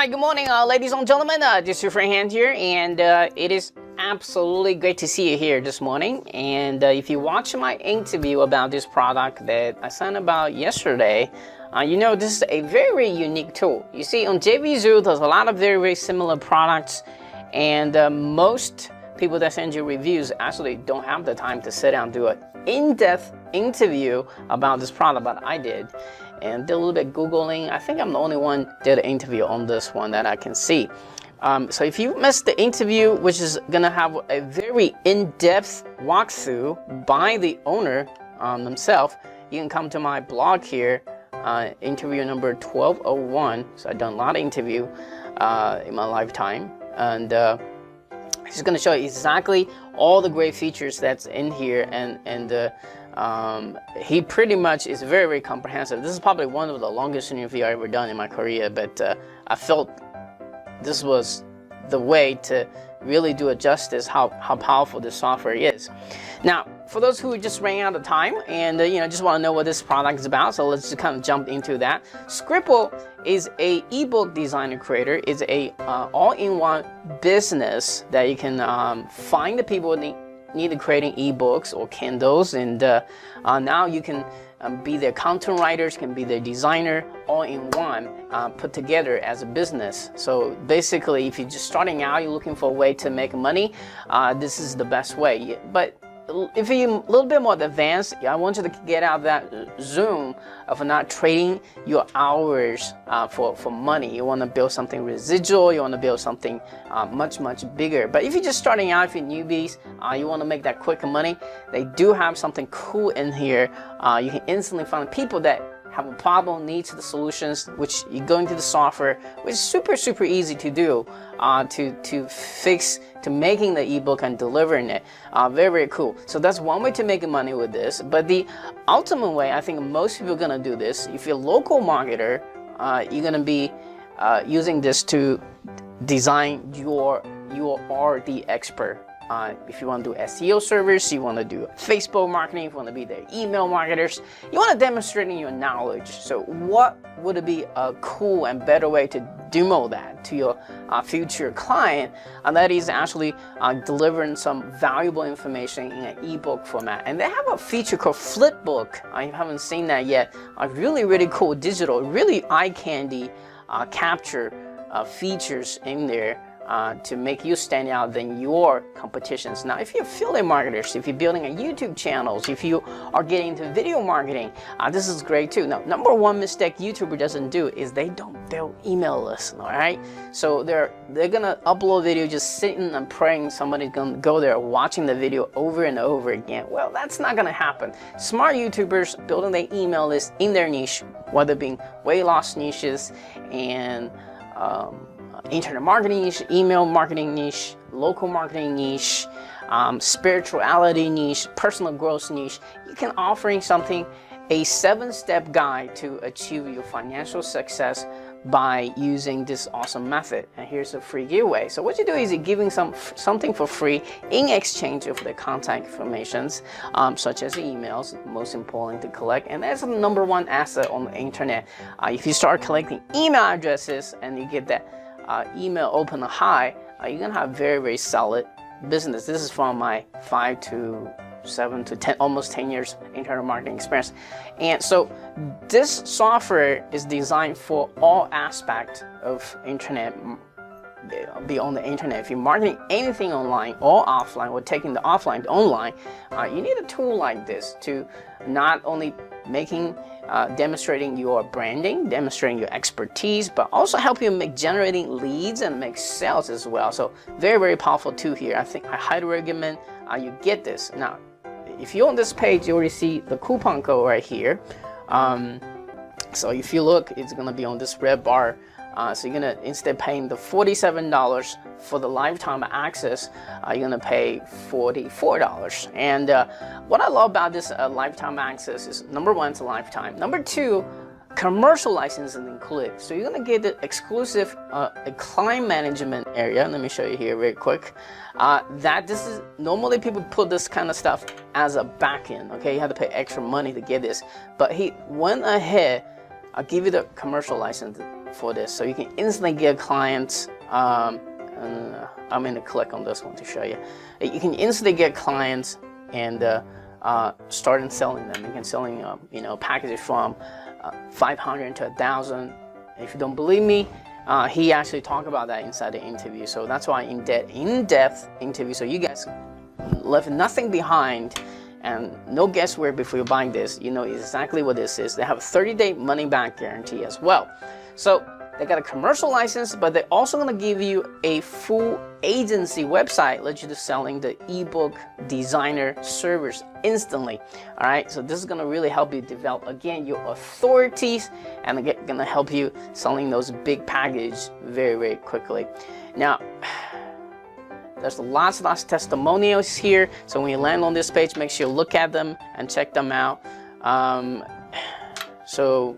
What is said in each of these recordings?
Hi, good morning, ladies and gentlemen. This is your friend Hand here, and it is absolutely great to see you here this morning. And if you watch my interview about this product that I sent about yesterday, you know this is a very unique tool. You see, on JVZoo, there's a lot of very similar products, and most people that send you reviews actually don't have the time to sit down and do an in-depth interview about this product, but I did. And did a little bit Googling. I think I'm the only one did an interview on this one that I can see. So if you missed the interview, which is gonna have a very in-depth walkthrough by the owner themselves, you can come to my blog here, interview number 1201. So I've done a lot of interview in my lifetime. And he's gonna show you exactly all the great features that's in here, and he pretty much is very comprehensive. This is probably one of the longest interviews I've ever done in my career, but I felt this was the way to really do it justice how powerful this software is. Now, for those who just ran out of time and you know, just want to know what this product is about, so let's just kind of jump into that. Sqribble is a ebook designer creator. It's a all-in-one business that you can find the people need creating ebooks or Kindles, and now you can be their content writers, can be their designer, all in one, put together as a business. So basically, if you're just starting out, you're looking for a way to make money, this is the best way. But if you're a little bit more advanced, I want you to get out of that zone of not trading your hours for money. You want to build something residual, you want to build something much bigger. But if you're just starting out, if you're newbies, you want to make that quick money, they do have something cool in here. You can instantly find people that have a problem, needs the solutions, which you go into the software, which is super easy to do, to fix, to making the ebook and delivering it. Very cool. So that's one way to make money with this. But the ultimate way, I think most people are gonna do this, if you're a local marketer, you're gonna be using this to design you are the expert. If you want to do SEO service, you want to do Facebook marketing, if you want to be their email marketers, you want to demonstrate your knowledge. So what would it be a cool and better way to demo that to your future client? And that is actually delivering some valuable information in an ebook format. And they have a feature called Flipbook. I haven't seen that yet. A really cool digital, really eye candy capture features in there. To make you stand out than your competitions. Now, if you're affiliate marketers, if you're building a YouTube channels, if you are getting into video marketing, this is great too. Now, number one mistake YouTuber doesn't do is they don't build email lists, all right? So they're gonna upload video just sitting and praying somebody's gonna go there watching the video over and over again. Well, that's not gonna happen. Smart YouTubers building their email list in their niche, whether it being weight loss niches and internet marketing niche, email marketing niche, local marketing niche, spirituality niche, personal growth niche, you can offering something, a 7-step guide to achieve your financial success by using this awesome method. And here's a free giveaway. So what you do is you're giving something for free in exchange of the contact informations, such as emails, most important to collect. And that's the number one asset on the internet. If you start collecting email addresses and you get that email open high, you're gonna have very solid business. This is from my 5 to 7 to 10, almost 10 years internet marketing experience. And so this software is designed for all aspects of internet, beyond the internet. If you're marketing anything online or offline, or taking the offline to online, you need a tool like this to not only demonstrating your branding, demonstrating your expertise, but also help you make generating leads and make sales as well. So very powerful tool here. I think I highly recommend you get this. Now, if you're on this page, you already see the coupon code right here. So if you look, it's gonna be on this red bar. So you're gonna, instead of paying the $47 for the lifetime access, you're gonna pay $44. And what I love about this lifetime access is, number one, it's a lifetime. Number two, commercial license is included. So you're gonna get the exclusive a client management area. Let me show you here very quick. This is normally people put this kind of stuff as a back end. Okay, you have to pay extra money to get this, but he went ahead. I'll give you the commercial license. for this, so you can instantly get clients. I'm going to click on this one to show you. You can instantly get clients and start selling them. You can selling packages from 500 to 1,000. If you don't believe me, he actually talked about that inside the interview. So that's why in-depth interview, so you guys left nothing behind and no guesswork before you're buying this. You know exactly what this is. They have a 30-day money-back guarantee as well. So they got a commercial license, but they're also going to give you a full agency website, let you to selling the ebook designer service instantly. All right, so this is going to really help you develop again your authorities, and again going to help you selling those big packages very, very quickly. Now, there's lots of testimonials here, so when you land on this page, make sure you look at them and check them out.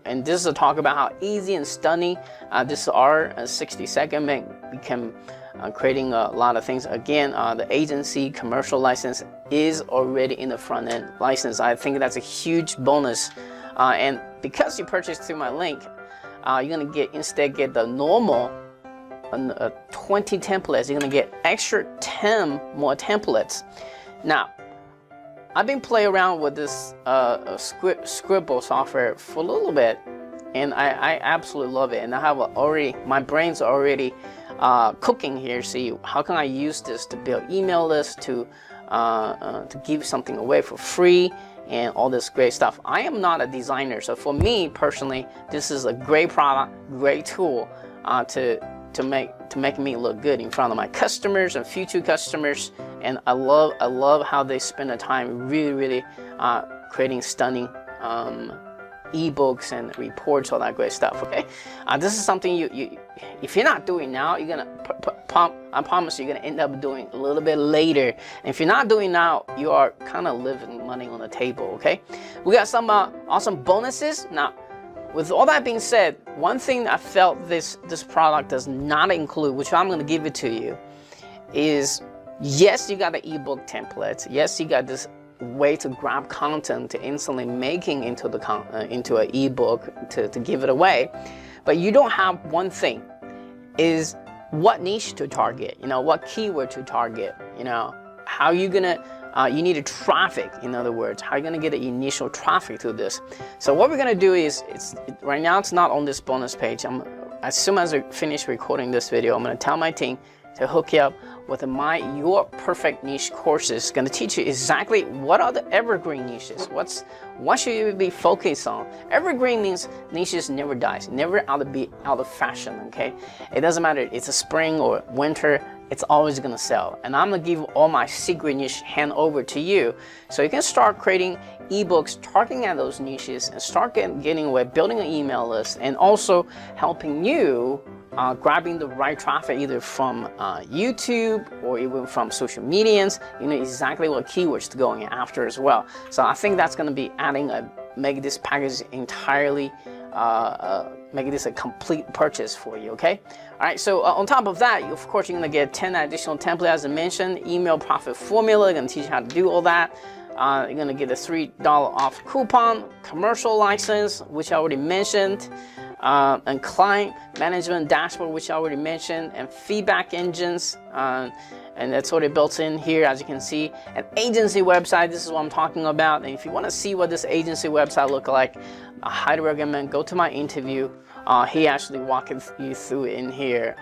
And this is a talk about how easy and stunning this are. 60-second become creating a lot of things. Again, the agency commercial license is already in the front end license. I think that's a huge bonus. And because you purchased through my link, you're gonna get the normal 20 templates. You're gonna get extra 10 more templates. Now, I've been playing around with this Sqribble software for a little bit, and I absolutely love it. And I have my brain's already cooking here. See, how can I use this to build email lists, to give something away for free, and all this great stuff. I am not a designer, so for me personally, this is a great product, great tool to make me look good in front of my customers and future customers. And I love how they spend the time really creating stunning ebooks and reports, all that great stuff. Okay, this is something you if you're not doing now, you're gonna I promise you're gonna end up doing a little bit later. And if you're not doing now, you are kind of leaving money on the table. Okay, we got some awesome bonuses now. With all that being said, one thing I felt this product does not include, which I'm going to give it to you, is yes, you got the ebook templates. Yes, you got this way to grab content to instantly making into an ebook to give it away, but you don't have one thing, is what niche to target. What keyword to target. How you gonna you need a traffic, in other words, how are you going to get the initial traffic to this? So what we're going to do is, right now it's not on this bonus page. As soon as I finish recording this video, I'm going to tell my team to hook you up with your perfect niche courses. Going to teach you exactly what are the evergreen niches. What should you be focused on? Evergreen means niches never dies, never out of fashion. Okay, it doesn't matter it's a spring or winter. It's always gonna sell. And I'm gonna give all my secret niche hand over to you, so you can start creating ebooks targeting at those niches and start getting away, building an email list, and also helping you grabbing the right traffic either from YouTube or even from social medias. You know exactly what keywords to go after as well. So I think that's gonna be adding make this package entirely make this a complete purchase for you. Okay, all right, so on top of that, of course you're gonna get 10 additional templates, as I mentioned, email profit formula. I'm gonna teach you how to do all that. You're gonna get a $3 off coupon, commercial license, which I already mentioned, and client management dashboard, which I already mentioned, and feedback engines, and that's already built in here, as you can see. An agency website, this is what I'm talking about. And if you want to see what this agency website look like, I highly recommend go to my interview. He actually walked you through in here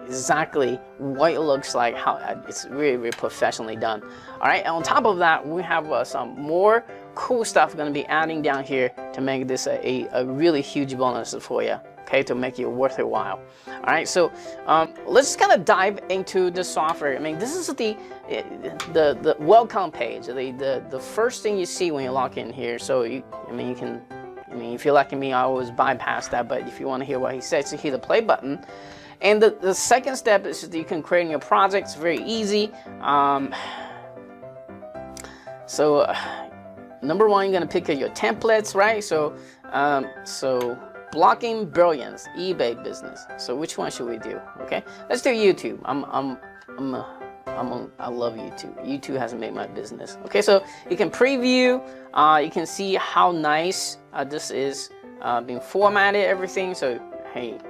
exactly what it looks like, how it's really, really professionally done. All right, and on top of that, we have some more cool stuff we're going to be adding down here to make this a really huge bonus for you. Okay, to make it worth your while. All right, so let's just kind of dive into the software. I mean, this is the welcome page, the first thing you see when you log in here. So if you're like me, I always bypass that, but if you want to hear what he says, you hit the play button. And the second step is that you can create your project. It's very easy. Number one, you're gonna pick your templates, right? So blocking brilliance, eBay business. So which one should we do? Okay, let's do YouTube. I love YouTube. YouTube has made my business. Okay, so you can preview. You can see how nice this is being formatted, everything. So hey,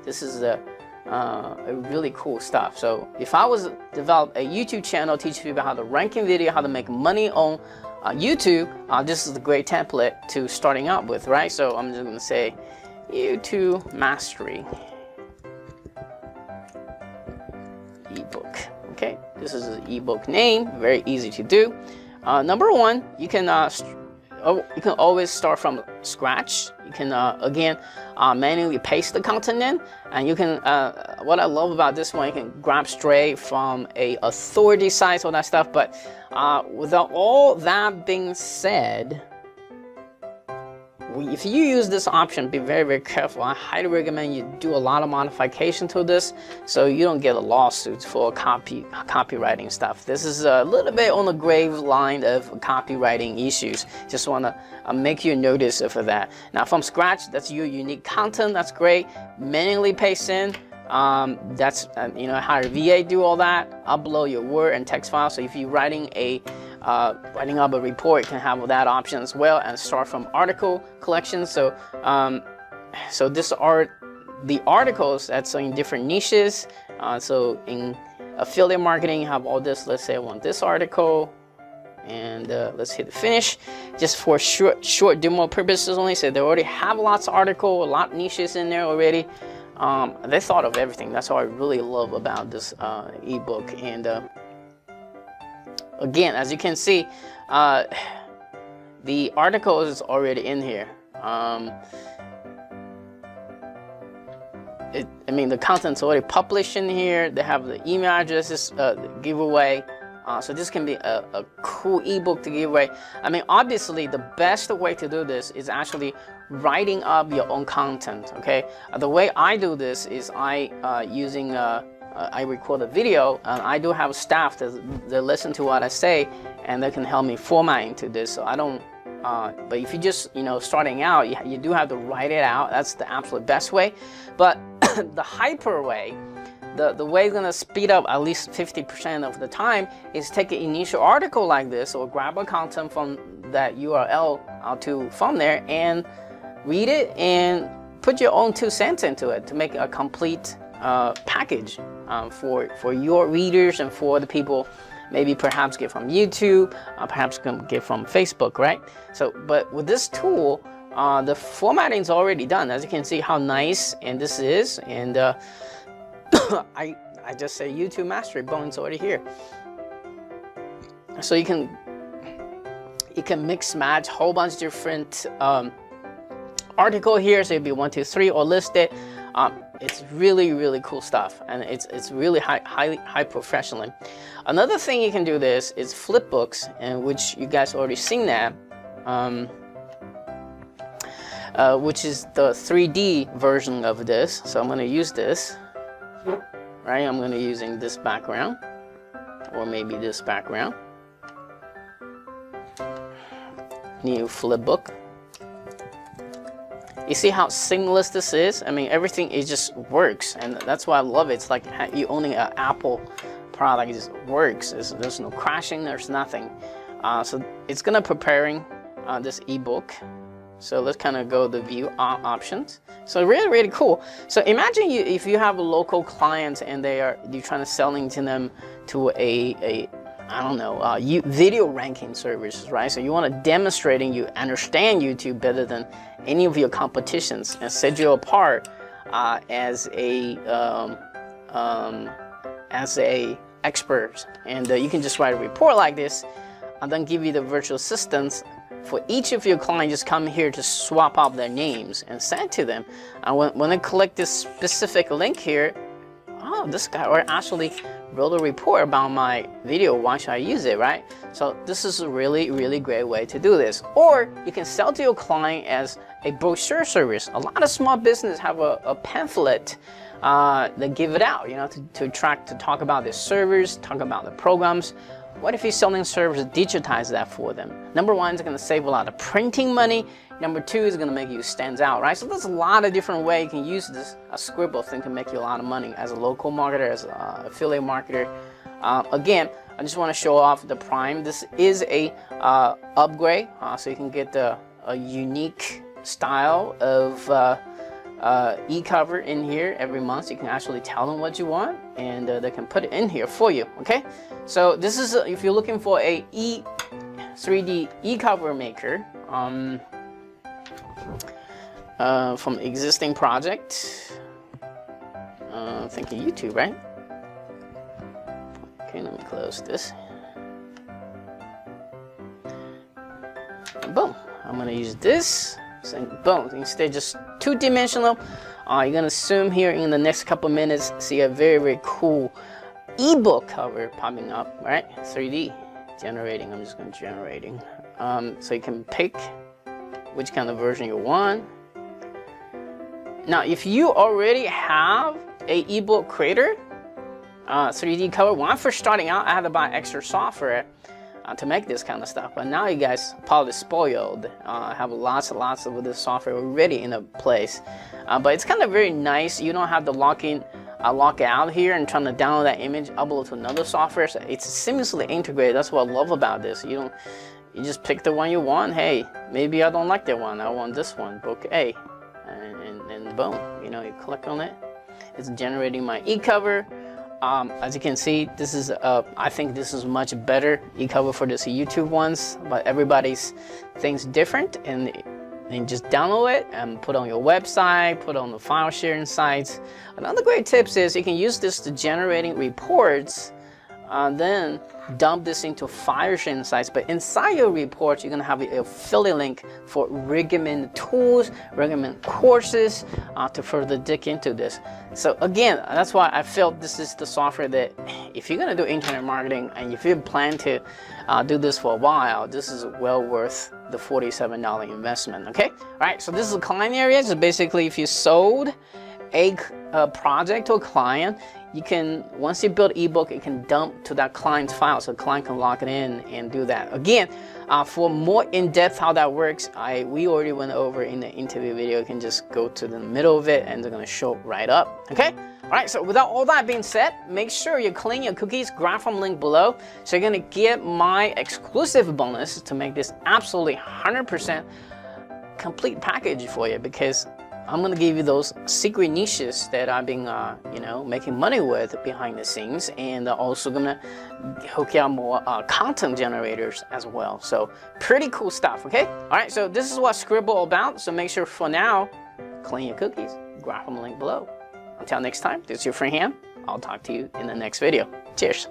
this is a really cool stuff. So if I was to develop a YouTube channel teaching people how to ranking video, how to make money on YouTube, this is a great template to starting out with, right? So I'm just gonna say YouTube Mastery ebook. Okay, this is an ebook name, very easy to do. Number one, you can always start from scratch. You can again manually paste the content in, and you can what I love about this one, you can grab straight from a authority site, all that stuff. But without all that being said, if you use this option, be very, very careful. I highly recommend you do a lot of modification to this so you don't get a lawsuit for copywriting stuff. This is a little bit on the grave line of copywriting issues. Just want to make you notice for that. Now from scratch, that's your unique content. That's great. Manually paste in. That's you know how your VA do all that. Upload your Word and text file. So if you're writing up a report, you can have that option as well, and start from article collection. So so this are the articles that's in different niches. So in affiliate marketing, you have all this. Let's say I want this article, and let's hit finish, just for short demo purposes only. So they already have lots of article, a lot of niches in there already. They thought of everything. That's what I really love about this ebook. And again, as you can see, the article is already in here. I mean, the content's already published in here. They have the email addresses, the giveaway. So this can be a cool ebook to give away. I mean, obviously, the best way to do this is actually writing up your own content. Okay, the way I do this is I record a video, and I do have staff that listen to what I say, and they can help me format into this. So I don't. But if you just starting out, you do have to write it out. That's the absolute best way. But the hyper way, the way it's gonna speed up at least 50% of the time is take an initial article like this, or grab a content from that URL from there and read it and put your own 2 cents into it to make a complete package for your readers and for the people maybe perhaps get from YouTube, perhaps get from Facebook, right? So, but with this tool, the formatting is already done. As you can see how nice and this is, and I just say YouTube Mastery Bonus already here. So you can mix match a whole bunch of different article here. So it'd be 1, 2, 3 or list it. It's really, really cool stuff, and it's really high professionally. Another thing you can do this is Flipbooks, and which you guys already seen that, which is the 3D version of this. So I'm going to use this, right? I'm going to using this background, or maybe this background. New Flipbook. You see how seamless this is? I mean, everything, it just works, and that's why I love it. It's like you owning an Apple product. It just works. There's no crashing. There's nothing. So it's gonna preparing this ebook. So let's kind of go the view options. So really, really cool. So imagine if you have a local client and you're trying to selling to them to a I don't know, video ranking services, right? So you want to demonstrating you understand YouTube better than any of your competitions and set you apart as a expert. And you can just write a report like this, and then give you the virtual assistants for each of your clients. Just come here to swap out their names and send to them. And when they click this specific link here, oh, this guy or actually wrote a report about my video. Why should I use it, right? So this is a really, really great way to do this. Or you can sell to your client as a brochure service. A lot of small businesses have a pamphlet that give it out, to talk about their servers, talk about the programs. What if you're selling servers, digitize that for them? Number one, it's going to save a lot of printing money. Number two is going to make you stand out, right? So there's a lot of different ways you can use this Sqribble thing to make you a lot of money as a local marketer, as an affiliate marketer. Again, I just want to show off the Prime. This is a upgrade, so you can get a unique style of e-cover in here every month. You can actually tell them what you want, and they can put it in here for you. Okay, so this is if you're looking for a 3D e-cover maker from existing project. Thinking YouTube, right? Okay, let me close this. Boom. I'm gonna use this. So boom. Instead, just two-dimensional. You're gonna zoom here in the next couple minutes. See a very, very cool ebook cover popping up, right? 3D generating. I'm just gonna generating. So you can pick which kind of version you want. Now, if you already have a ebook creator 3D cover, when I first starting out, I had to buy extra software to make this kind of stuff. But now you guys probably spoiled. I have lots and lots of this software already in a place. But it's kind of very nice. You don't have to lock out here and trying to download that image, upload to another software. So it's seamlessly integrated. That's what I love about this. You just pick the one you want. Hey, maybe I don't like that one. I want this one. Book A, and boom. You know, you click on it. It's generating my e-cover. As you can see, this is I think this is much better e-cover for this YouTube ones, but everybody's thing's different, and just download it and put on your website, put on the file sharing sites. Another great tips is you can use this to generating reports, then dump this into file sharing sites. But inside your reports, you're gonna have an affiliate link for recommended tools, recommended courses to further dig into this. So again, that's why I felt this is the software that if you're gonna do internet marketing and if you plan to do this for a while, this is well worth the $47 investment. Okay, all right. So this is the client area. So basically, if you sold a project to a client, you can, once you build ebook, it can dump to that client's file, so the client can log it in and do that. Again, for more in-depth how that works, we already went over in the interview video. You can just go to the middle of it and they're gonna show right up, okay? All right, so without all that being said, make sure you clean your cookies, grab from link below. So you're gonna get my exclusive bonus to make this absolutely 100% complete package for you, because I'm gonna give you those secret niches that I've been, you know, making money with behind the scenes, and also gonna hook you out more content generators as well. So pretty cool stuff, okay? All right, so this is what Sqribble all about. So make sure for now, clean your cookies, grab from the link below. Until next time, this is your friend Han. I'll talk to you in the next video. Cheers.